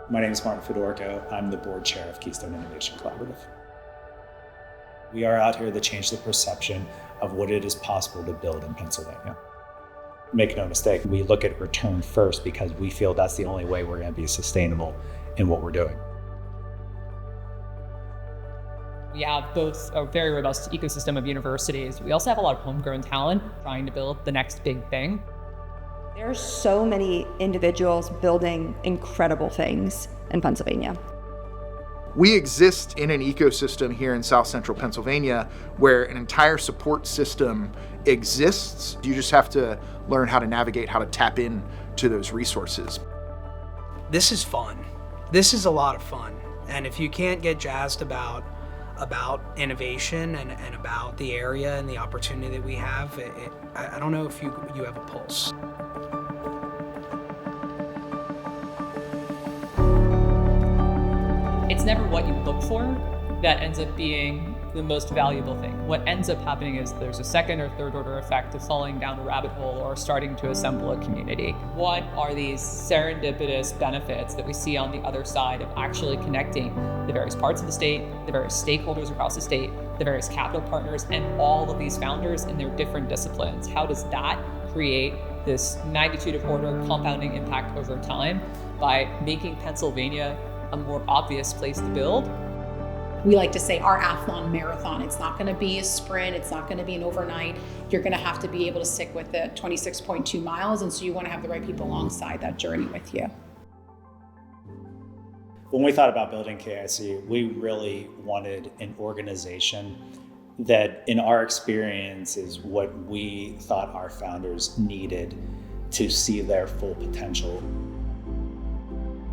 My name is Martin Fedorko. I'm the board chair of Keystone Innovation Collaborative. We are out here to change the perception of what it is possible to build in Pennsylvania. Make no mistake, we look at return first because we feel that's the only way we're going to be sustainable in what we're doing. We have both a very robust ecosystem of universities. We also have a lot of homegrown talent trying to build the next big thing. There's so many individuals building incredible things in Pennsylvania. We exist in an ecosystem here in South Central Pennsylvania where an entire support system exists. You just have to learn how to navigate, how to tap into those resources. This is fun. This is a lot of fun. And if you can't get jazzed about innovation and about the area and the opportunity that we have, I don't know if you have a pulse. It's never what you look for that ends up being the most valuable thing. What ends up happening is there's a second or third order effect of falling down a rabbit hole or starting to assemble a community. What are these serendipitous benefits that we see on the other side of actually connecting the various parts of the state, the various stakeholders across the state, the various capital partners, and all of these founders in their different disciplines? How does that create this magnitude of order compounding impact over time by making Pennsylvania a more obvious place to build? We like to say our Athlon marathon, it's not going to be a sprint, it's not going to be an overnight. You're going to have to be able to stick with the 26.2 miles, and so you want to have the right people alongside that journey with you. When we thought about building KIC, we really wanted an organization that, in our experience, is what we thought our founders needed to see their full potential.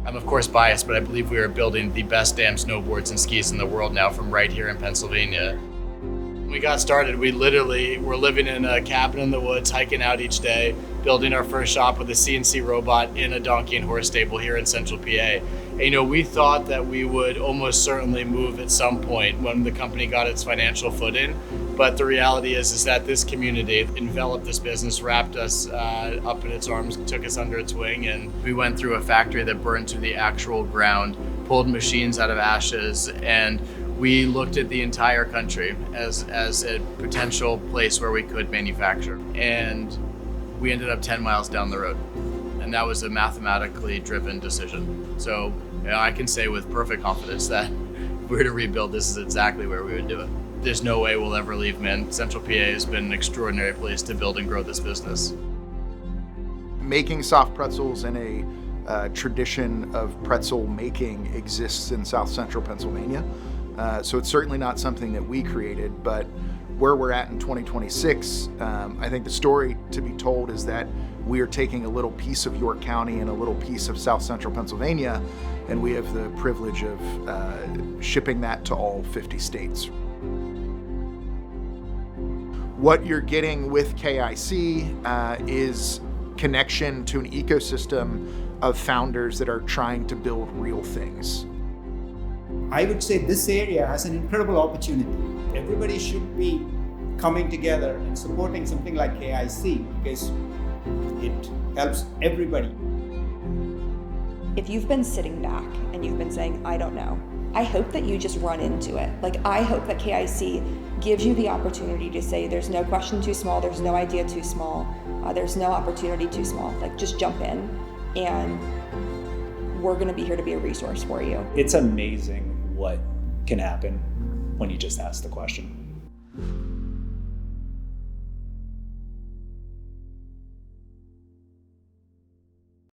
I'm of course biased, but I believe we are building the best damn snowboards and skis in the world now from right here in Pennsylvania. When we got started, we literally were living in a cabin in the woods, hiking out each day, building our first shop with a CNC robot in a donkey and horse stable here in central PA. And, we thought that we would almost certainly move at some point when the company got its financial footing. But the reality is that this community enveloped this business, wrapped us up in its arms, took us under its wing, and we went through a factory that burned to the actual ground, pulled machines out of ashes, and we looked at the entire country as a potential place where we could manufacture. And we ended up 10 miles down the road. And that was a mathematically driven decision. So I can say with perfect confidence that if we were to rebuild, this is exactly where we would do it. There's no way we'll ever leave, man. Central PA has been an extraordinary place to build and grow this business. Making soft pretzels and a tradition of pretzel making exists in South Central Pennsylvania. So it's certainly not something that we created, but where we're at in 2026, I think the story to be told is that we are taking a little piece of York County and a little piece of South Central Pennsylvania, and we have the privilege of shipping that to all 50 states. What you're getting with KIC is connection to an ecosystem of founders that are trying to build real things. I would say this area has an incredible opportunity. Everybody should be coming together and supporting something like KIC because it helps everybody. If you've been sitting back and you've been saying, I don't know, I hope that you just run into it. I hope that KIC gives you the opportunity to say there's no question too small, there's no idea too small, there's no opportunity too small. Just jump in, and we're gonna be here to be a resource for you. It's amazing what can happen when you just ask the question.